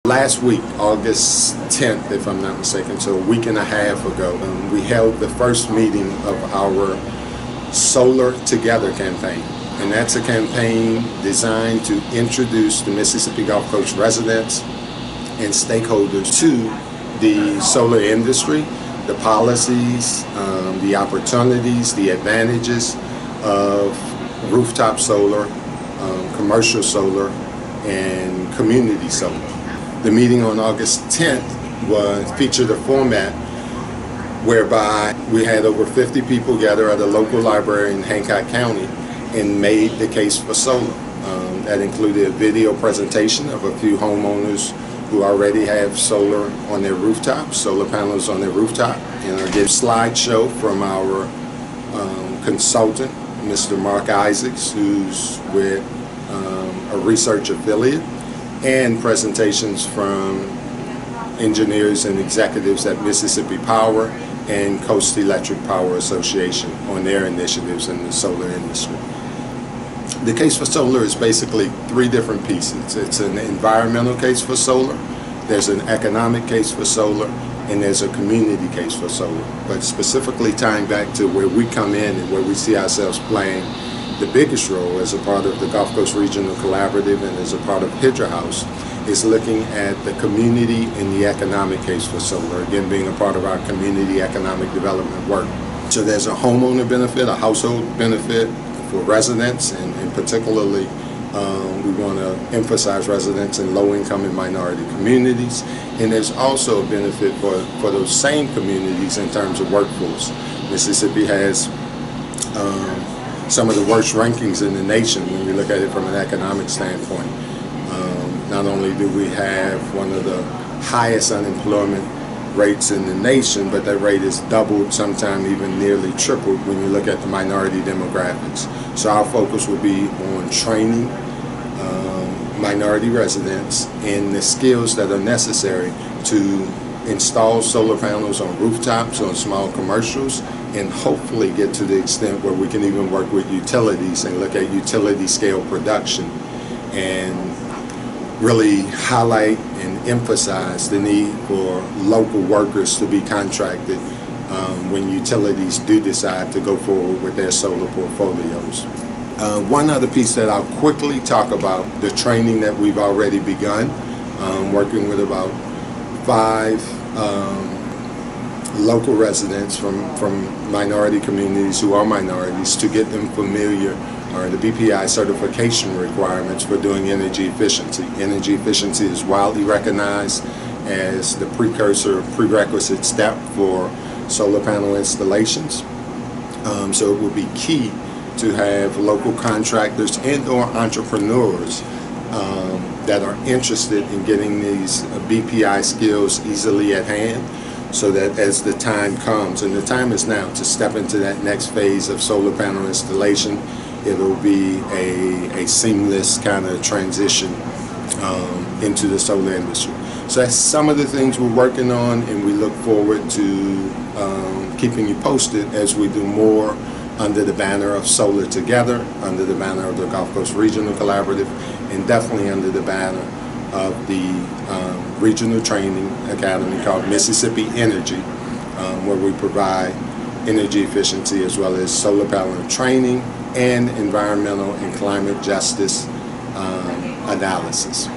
Last week, August 10th, if I'm not mistaken, so a week and a half ago, we held the first meeting of our Solar Together campaign. And that's a campaign designed to introduce the Mississippi Gulf Coast residents and stakeholders to the solar industry, the policies, the opportunities, the advantages of rooftop solar, commercial solar, and community solar. The meeting on August 10th featured a format whereby we had over 50 people gather at a local library in Hancock County and made the case for solar. That included a video presentation of a few homeowners who already have solar on their rooftop, solar panels on their rooftop, and a slideshow from our consultant, Mr. Mark Isaacs, who's with a research affiliate, and presentations from engineers and executives at Mississippi Power and Coast Electric Power Association on their initiatives in the solar industry. The case for solar is basically three different pieces. It's an environmental case for solar, there's an economic case for solar, and there's a community case for solar. But specifically tying back to where we come in and where we see ourselves playing the biggest role as a part of the Gulf Coast Regional Collaborative and as a part of Hydra House is looking at the community and the economic case for solar, again being a part of our community economic development work. So there's a homeowner benefit, a household benefit for residents, and particularly we want to emphasize residents in low-income and minority communities. And there's also a benefit for those same communities in terms of workforce. Mississippi has some of the worst rankings in the nation when we look at it from an economic standpoint. Not only do we have one of the highest unemployment rates in the nation, but that rate is doubled, sometimes even nearly tripled when you look at the minority demographics. So our focus will be on training minority residents in the skills that are necessary to install solar panels on rooftops, on small commercials, and hopefully get to the extent where we can even work with utilities and look at utility scale production and really highlight and emphasize the need for local workers to be contracted when utilities do decide to go forward with their solar portfolios. One other piece that I'll quickly talk about, the training that we've already begun, working with about 5 local residents from minority communities who are minorities to get them familiar or the BPI certification requirements for doing energy efficiency. Energy efficiency is widely recognized as the prerequisite step for solar panel installations. So it will be key to have local contractors and or entrepreneurs that are interested in getting these BPI skills easily at hand, so that as the time comes, and the time is now to step into that next phase of solar panel installation, it'll be a seamless kind of transition into the solar industry. So that's some of the things we're working on, and we look forward to keeping you posted as we do more under the banner of Solar Together, under the banner of the Gulf Coast Regional Collaborative, and definitely under the banner of the regional training academy called Mississippi Energy, where we provide energy efficiency as well as solar panel training and environmental and climate justice analysis.